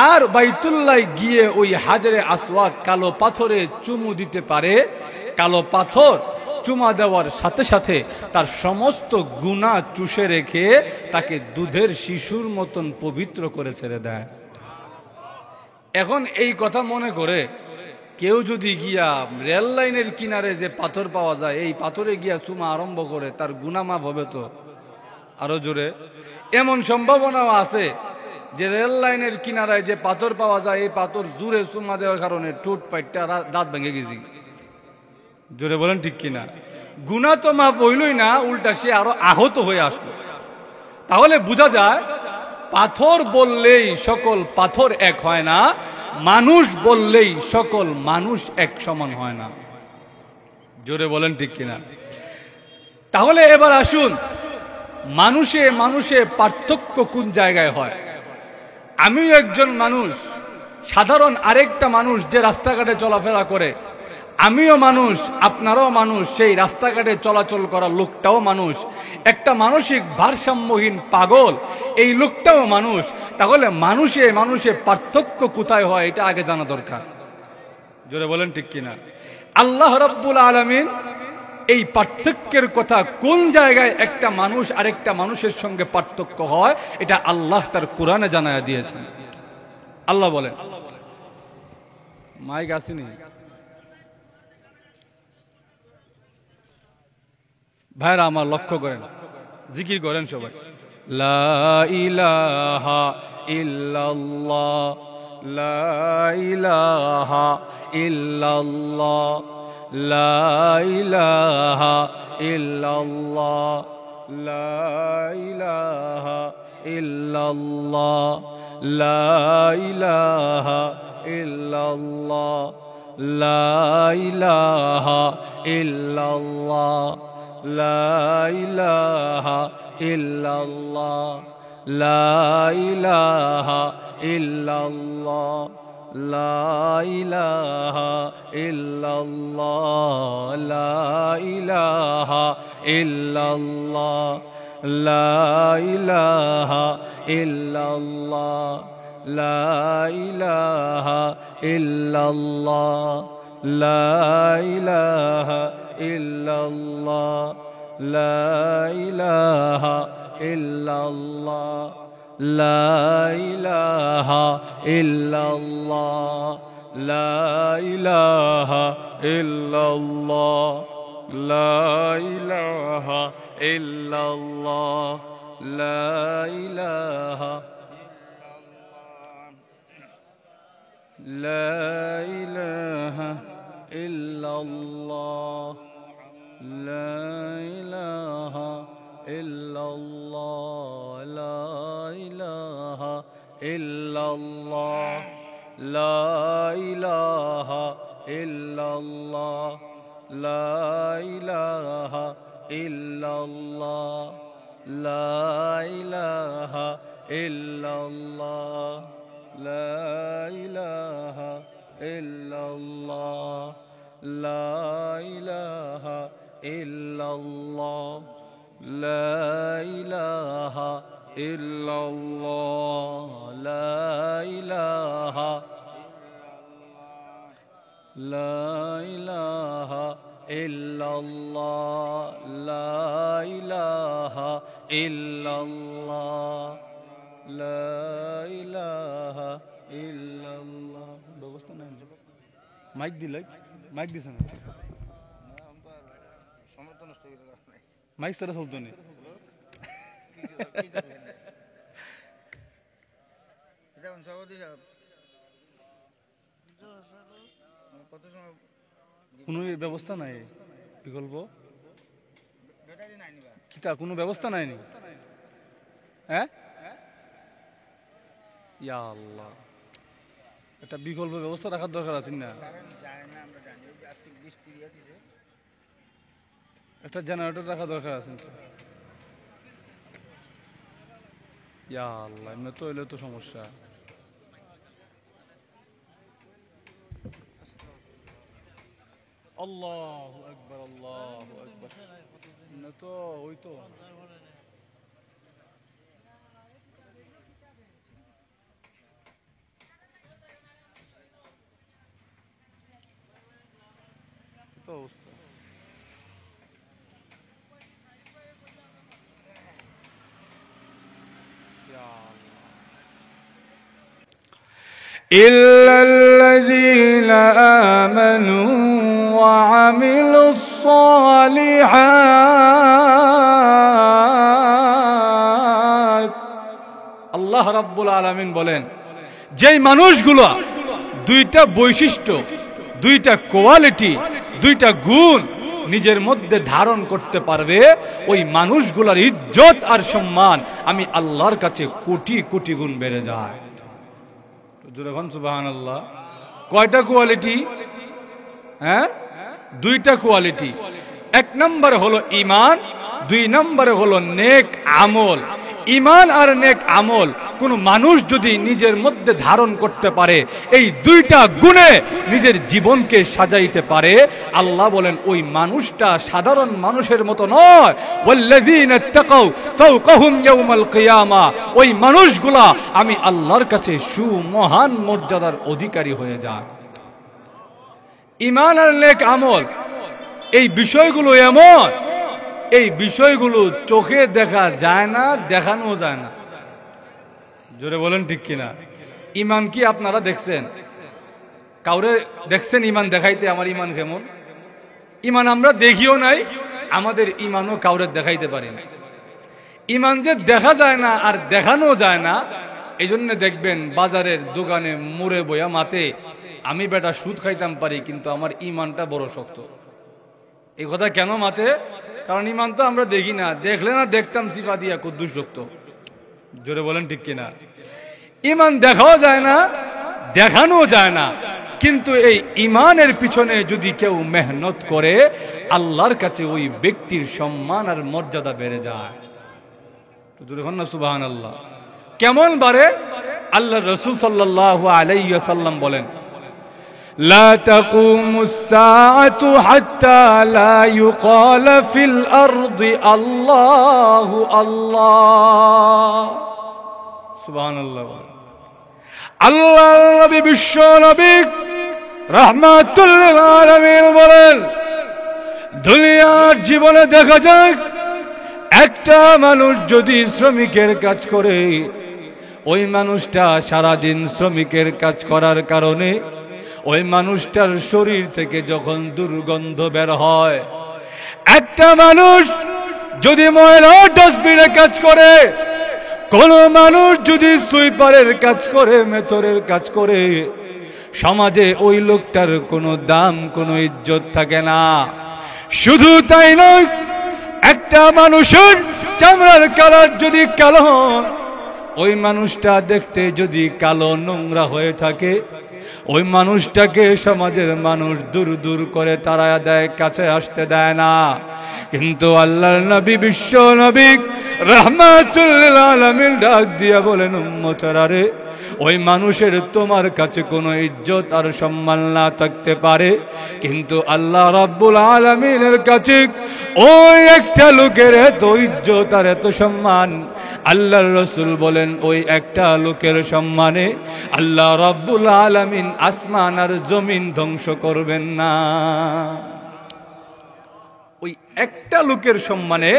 আর বাইতুল্লাহ গিয়ে ওই হাজরে আসওয়াদ কালো পাথরে চুমু দিতে পারে, কালো পাথর চুমা দেওয়ার সাথে সাথে তার সমস্ত গুনাহ চুষে রেখে তাকে দুধের শিশুর মতন পবিত্র করে ছেড়ে দেয়। এখন এই কথা মনে করে কেউ যদি গিয়া রেল লাইনের কিনারে যে পাথর পাওয়া যায়, এই পাথরে গিয়া চুমা আরম্ভ করে, তার গুনাহ মাফ হবে তো? আরো জোরে। এমন সম্ভাবনাও আছে যে রেল লাইনের কিনারায় যে পাথর পাওয়া যায়, এই পাথর জুড়ে চুমা দেওয়ার কারণে ঠোঁট পাইটটা দাঁত ভেঙে গেছি। জোরে বলেন ঠিক কিনা? গুনাহ তো মাফ হইলই না, উল্টা সে আরো আহত হয়ে আসলো। তাহলে বোঝা যায় পাথর বললেই সকল পাথর এক হয় না, মানুষ বললেই সকল মানুষ এক সমান হয় না। জোরে বলেন ঠিক কিনা? তাহলে এবার আসুন, মানুষে মানুষে পার্থক্য কোন জায়গায় হয়? আমিও একজন মানুষ, সাধারণ আরেকটা মানুষ যে রাস্তাঘাটে চলাফেরা করে, আমিও মানুষ, আপনারাও মানুষ, সেই রাস্তাঘাটে চলাচল করা লোকটাও মানুষ, একটা মানসিক ভারসাম্যহীন পাগল এই লোকটাও মানুষ। তাহলে মানুষে মানুষে পার্থক্য কোথায় হয় এটা আগে জানা দরকার। জোরে বলেন ঠিক কিনা? আল্লাহ রাব্বুল আলামিন এই পার্থক্যের কথা কোন জায়গায় একটা মানুষ আরেকটা মানুষের সঙ্গে পার্থক্য হয়, এটা আল্লাহ তার কোরআনে জানায়া দিয়েছেন। আল্লাহ বলেন, মাইক আসেনি ভাইরা আমার, লক্ষ্য করেন, জিকির করেন সবাই। লা ইলাহা ইল্লাল্লাহ, লা ইলাহা ইল্লাল্লাহ, লা ইলাহা ইল্লাল্লাহ, লা ইলাহা ইল্লাল্লাহ, লা ইলাহা ইল্লাল্লাহ, লা ইলাহা ইল্লাল্লাহ, লা ইলাহা ইল্লাল্লাহ, লা ইলাহা ইল্লাল্লাহ, লা ইলাহা ইল্লাল্লাহ, লা ইলাহা ইল্লাল্লাহ, লা ইলাহা ইল্লাল্লাহ, লা ইলাহা ইল্লাল্লাহ লা ইলাহা ইল্লাল্লাহ লা ইলাহা ইল্লাল্লাহ লা ইলাহা ইল্লাল্লাহ লা ইলাহা ইল্লাল্লাহ লা ইলাহা ইল্লাল্লাহ লা ইলাহা لا إله إلا الله لا إله إلا الله لا إله إلا الله لا إله إلا الله لا إله إلا الله لا إله إلا الله لا إله إلا الله لا إله إلا الله لا إله إلا الله لا إله لا إله إلا الله لا إله إلا الله لا إله إلا الله ব্যবস্থা নাই মাইক দিলে মাইক দিছ না সমর্থন নষ্ট হয়ে গেল মাইক সারা চলতো না এটা সভাপতি সাহেব কত সময় কোনো ব্যবস্থা নাই বিকল্প ব্যাটারি নাই নিবা কিটা কোনো ব্যবস্থা নাই নি হ্যাঁ ইয়া আল্লাহ এটা বিকল্প ব্যবস্থা রাখার দরকার আছে না একটা জেনারেটর রাখা দরকার আছে ইয়া আল্লাহ এমনি তো এলে তো সমস্যা আল্লাহু আকবার আল্লাহু আকবার না তো ওই তো অবস্থা إلا الذين آمنوا وعملوا الصالحات আল্লাহ রাব্বুল আলামিন বলেন যেই মানুষগুলো দুইটা বৈশিষ্ট্য দুইটা কোয়ালিটি দুইটা গুণ নিজের মধ্যে ধারণ করতে পারবে ওই মানুষগুলোর ইজ্জত আর সম্মান আমি আল্লাহর কাছে কোটি কোটি গুণ বেড়ে যায় যখন সুবহানাল্লাহ কয়টা কোয়ালিটি হ্যাঁ দুইটা কোয়ালিটি এক নম্বরে হলো ঈমান দুই নম্বরে হলো নেক আমল ঈমান আর নেক আমল কোন মানুষ যদি নিজের মধ্যে ধারণ করতে পারে এই দুইটা গুণে নিজের জীবনকে সাজাইতে পারে আল্লাহ বলেন ওই মানুষটা সাধারণ মানুষের মতো নয় ওয়াল্লাযীনা তাকাউ ফাওকাহুম ইয়াওমাল কিয়ামা ওই মানুষগুলা আমি আল্লাহর কাছে সুমহান মর্যাদার অধিকারী হয়ে যায় ঈমান আর নেক আমল এই বিষয়গুলো এমন এই বিষয়গুলো চোখে দেখা যায় না দেখানো যায় না জোরে বলেন ঠিক কিনা ঈমান কি আপনারা দেখছেন কাউরে দেখছেন ঈমান দেখাইতে আমার ঈমান কেমন ঈমান আমরা দেখিও নাই আমাদের ঈমানও কাউরে দেখাইতে পারি না ঈমান যে দেখা যায় না আর দেখানো যায় না এইজন্য দেখবেন বাজারের দোকানে মুড়ে বইয়া মাতে আমি বেটা সুদ খাইতাম পারি কিন্তু আমার ঈমানটা বড় শক্ত এই কথা কেন মাতে কারণ ঈমান তো আমরা দেখি না দেখলে না দেখতাম সিফা দিয়া কুদ্দুস শক্ত জোরে বলেন ঠিক কিনা ঈমান দেখাও যায় না দেখানো যায় না কিন্তু এই ঈমানের পিছনে যদি কেউ মেহনত করে আল্লাহর কাছে ওই ব্যক্তির সম্মান আর মর্যাদা বেড়ে যায় তো জোরে বলেন না সুবহানাল্লাহ কেমন বারে আল্লাহ রাসূল সাল্লাল্লাহু আলাইহি ওয়াসাল্লাম বলেন لا تقوم الساعة حتى لا يقال في الأرض الله الله سبحان الله আল্লাহ নবী বিশ্ব নবী রাহমাতুল লিল আলামিন বলেন, দুনিয়ার জীবনে দেখা যায় একটা মানুষ যদি শ্রমিকের কাজ করে, ওই মানুষটা সারাদিন শ্রমিকের কাজ করার কারণে ওই মানুষটার শরীর থেকে যখন দুর্গন্ধ বের হয়, একটা মানুষ যদি ময়লা ডাস্টবিনে কাজ করে, কোন মানুষ যদি সুইপারের কাজ করে, মেথরের কাজ করে, সমাজে ওই লোকটার কোনো দাম, কোনো ইজ্জত থাকে না। শুধু তাই নয়, একটা মানুষের চামড়ার কালার যদি কালো, ওই মানুষটা দেখতে যদি কালো নোংরা হয়ে থাকে, ওই মানুষটাকে সমাজের মানুষ দূর দূর করে তাড়ায়া দেয়, কাছে আসতে দেয় না। কিন্তু আল্লাহর নবী বিশ্ব নবী রাহমাতুল লিল আলামিন ডাক দিয়া বলেন, উম্মতেরা রে, ওই মানুষের তোমার কাছে কোনো ইজ্জত আর সম্মান না থাকতে পারে, কিন্তু আল্লাহ রাব্বুল আলামিনের কাছে ওই একটা লোকের এত ইজ্জত আর এত সম্মান। আল্লাহর রাসূল বলেন, ওই একটা লোকের সম্মানে আল্লাহ রাব্বুল আলামিন আসমান আর জমিন ধ্বংস করবেন না। ওই একটা লোকের সম্মানে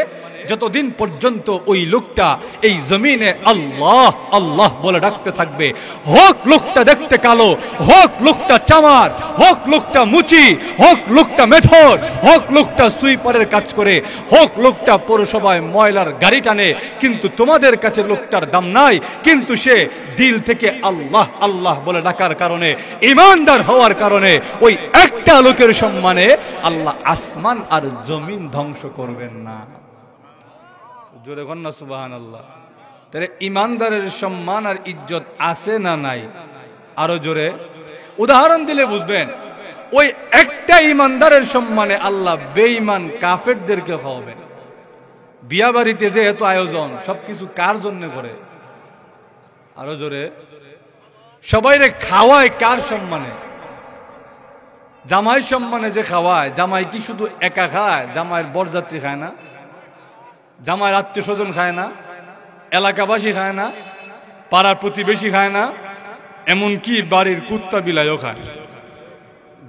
যতদিন পর্যন্ত ওই লোকটা এই জমিনে আল্লাহ আল্লাহ বলে ডাকতে থাকবে, হোক লোকটা দেখতে কালো, হোক লোকটা চামার, হোক লোকটা মুচি, হোক লোকটা মেথর, হোক লোকটা সুইপারের কাজ করে, হোক লোকটা পৌরসভায় ময়লার গাড়ি টানে, কিন্তু তোমাদের কাছে লোকটার দাম নাই, কিন্তু সে দিল থেকে আল্লাহ আল্লাহ বলে ডাকার কারণে, ঈমানদার হওয়ার কারণে ওই একটা লোকের সম্মানে আল্লাহ আসমান আর জমিন ধ্বংস করবেন না। জোরে কন্যা সুবহানাল্লাহ। তাহলে ইমানদারের সম্মান আর ইজ্জত আছে না নাই? আরো জোরে উদাহরণ দিলে বুঝবেন। ওই একটা ইমানদারের সম্মানে আল্লাহ বেঈমান কাফেরদেরকে খাওয়াবেন। বিয়া বাড়িতে যে এত আয়োজন, সবকিছু কার জন্য করে? আরো জোরে, সবাইরে খাওয়ায় কার সম্মানে? জামাই সম্মানে যে খাওয়ায়, জামাই কি শুধু একা খায়? জামাইয়ের বরযাত্রী খায় না, জামাইয়ের আত্মীয় স্বজন খায় না, এলাকাবাসী খায় না, পাড়ার প্রতিবেশী খায় না, এমনকি বাড়ির কুত্তা বিলাইও খায়।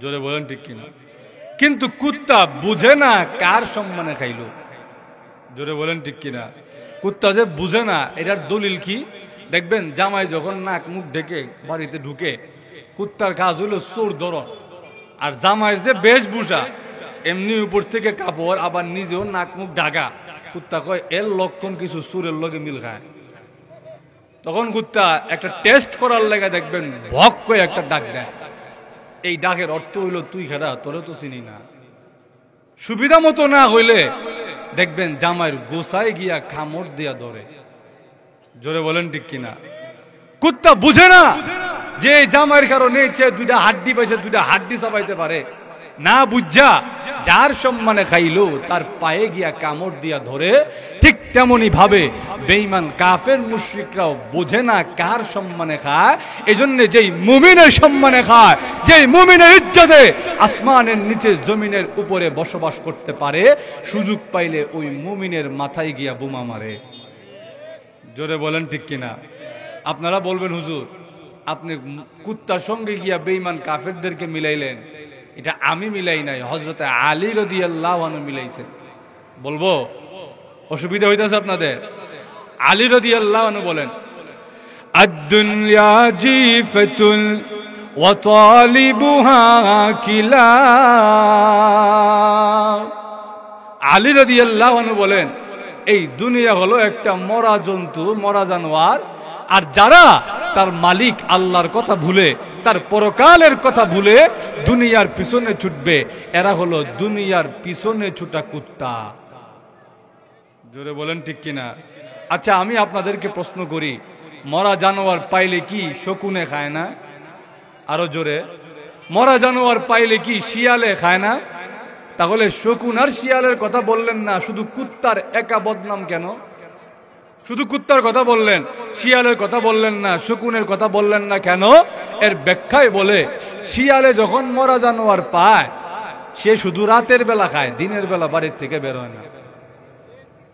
জোরে বলেন ঠিক কিনা? কিন্তু কুত্তা বুঝে না কার সম্মানে খাইলো। জোরে বলেন ঠিক কিনা? কুত্তা যে বুঝে না, এটার দলিল কি? দেখবেন জামাই যখন নাক মুখ ঢেকে বাড়িতে ঢুকে, কুত্তার কাজ হলো চোর ধরন। আর জামাইয়ের যে বেশভূষা, এমনি উপর থেকে কাপড়, আবার নিজেও নাক মুখ ঢাকা, কুত্তা কয় এর লক্ষণ কিছু চোরের লগে মিল খায়। তখন কুত্তা একটা টেস্ট করার লেগে দেখবেন ভক করে একটা ডাক দেয়। এই ডাকের অর্থ হইল, তুই খেরা, তোরে তো চিনি না। সুবিধা মতো না হইলে দেখবেন জামাইয়ের গোসায় গিয়া কামড় দিয়া ধরে। জোরে বলেন ঠিক কিনা? কুত্তা বুঝে না যে জামাইয়ের কারণে সে দুইটা হাড্ডি পাইছে, দুইটা হাড্ডি চাপাইতে পারে না। বুঝা যার সম্মানে খাইলো তার পায়ে গিয়া কামড় দিয়া ধরে। ঠিক তেমনি ভাবে বেঈমান কাফের মুশরিকরাও বোঝে না কার সম্মানে খায়, এজন্য যেই মুমিনের সম্মানে খায়, যেই মুমিনের ইজ্জতে আসমানের নিচে জমিনের উপরে বসবাস করতে পারে, সুযোগ পাইলে ওই মুমিনের মাথায় গিয়া বোমা মারে। জোরে বলেন ঠিক কিনা? আপনারা বলবেন, হুজুর আপনি কুত্তার সঙ্গে গিয়া বেঈমান কাফেরদেরকে মিলাইলেন। এটা আমি মিলাই নাই, হযরত আলী রাদিয়াল্লাহু আনহু মিলাইছেন। বলবো? অসুবিধা হইতেছে আপনাদের? আলী রাদিয়াল্লাহু আনহু বলেন, আদ-দুনিয়া জিফাতুন ওয়া তালিবুহা কিলা। আলী রাদিয়াল্লাহু আনহু বলেন, এই দুনিয়া হলো একটা মরা জন্তু, মরা জানোয়ার, আর যারা তার মালিক আল্লাহর কথা ভুলে, তার পরকালের কথা ভুলে দুনিয়ার পিছনে ছুটবে, এরা হলো দুনিয়ার পিছনে ছুটা কুত্তা। জোরে বলেন ঠিক কিনা? আচ্ছা, আমি আপনাদেরকে প্রশ্ন করি, মরা জানোয়ার পাইলে কি শকুনে খায় না? আরো জোরে, মরা জানোয়ার পাইলে কি শিয়ালে খায় না? তাহলে শকুন আর শিয়ালের কথা বললেন না, শুধু কুত্তার একা বদনাম কেন? শুধু কুত্তার কথা বললেন, শিয়ালের কথা বললেন না, শকুনের কথা বললেন না কেন? এর ব্যাখ্যায় বলে, শিয়ালে যখন মরা জানোয়ার পায় সে শুধু রাতের বেলা খায়, দিনের বেলা বাড়ির থেকে বের হয় না।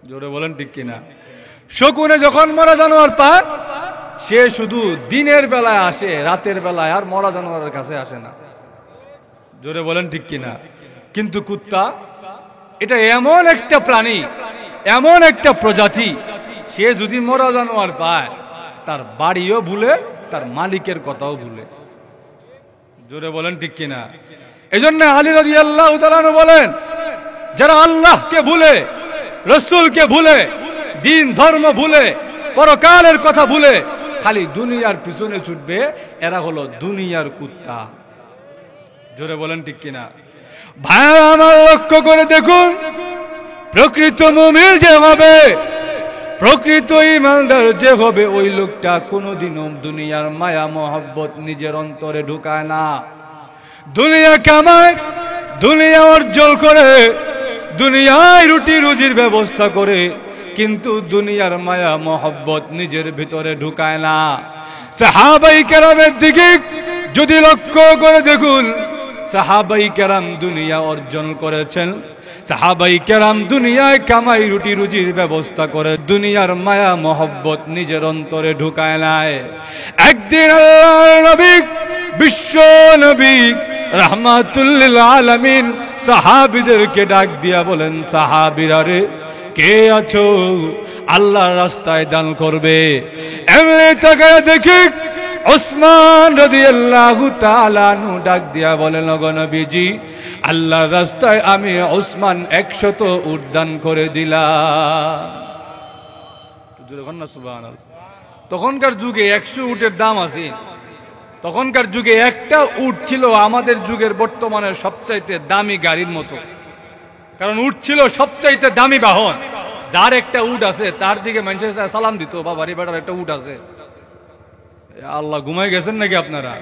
জোরে বলেন ঠিক কিনা? শকুনে যখন মরা জানোয়ার পায় সে শুধু দিনের বেলায় আসে, রাতের বেলায় আর মরা জানোয়ারের কাছে আসে না। জোরে বলেন ঠিক কিনা? কিন্তু কুত্তা এটা এমন একটা প্রাণী, এমন একটা প্রজাতি, সে যদি মরা জানোয়ার পায় তার বাড়িও ভুলে, তার মালিকের কথাও ভুলে। জোরে বলেন ঠিক কিনা? এজন্য আলী রাদিয়াল্লাহু তাআলা আনহু বলেন, যারা আল্লাহকে ভুলে, রাসূলকে ভুলে, দিন ধর্ম ভুলে, পরকালের কথা ভুলে খালি দুনিয়ার পিছনে ছুটবে, এরা হলো দুনিয়ার কুত্তা। জোরে বলেন ঠিক কিনা? ভাইরা আমার, লক্ষ্য করে দেখুন, প্রকৃত মুমিন যে হবে, প্রকৃত ঈমানদার যে হবে, ওই লোকটা কোনোদিনও দুনিয়ার মায়া মোহাব্বত নিজের অন্তরে ঢুকায় না। দুনিয়া কামায়, দুনিয়া অর্জন করে, দুনিয়ায় রুটি রুজির ব্যবস্থা করে, কিন্তু দুনিয়ার মায়া মোহাব্বত নিজের ভিতরে ঢুকায় না। সাহাবাই কেরামের দিকে যদি লক্ষ্য করে দেখুন, সাহাবাই কেরাম দুনিয়া অর্জন করেছেন, সাহাবাই কেরাম দুনিয়ায় কামাই রুটি রুজির ব্যবস্থা করে, দুনিয়ার মায়া মোহব্বত নিজের অন্তরে ঢুকায় নাই। একদিন আল্লাহর নবী, বিশ্ব নবী রাহমাতুল লিল আলামিন সাহাবীদেরকে ডাক দিয়া বলেন, সাহাবীরা রে, কে আছো আল্লাহর রাস্তায় দান করবে? এমনি তাকায় দেখি ওসমান রাদিয়াল্লাহু তাআলা আনহু ডাক দিয়া বলেন, ওগো নবীজি, আল্লাহর রাস্তায় আমি ওসমান 100 উট দান করে দিলাম। সুবহানাল্লাহ। তখনকার যুগে 100 উটের দাম আছে। তখনকার যুগে একটা উট ছিল আমাদের যুগের বর্তমানে সবচাইতে দামি গাড়ির মতো। কারণ উট ছিল সবচাইতে দামি বাহন। যার একটা উট আছে তার দিকে মানুষের সালাম দিত, বাবা রে বেটার একটা উট আছে। আল্লাহ ঘুমাই গেছেন নাকি আপনারা?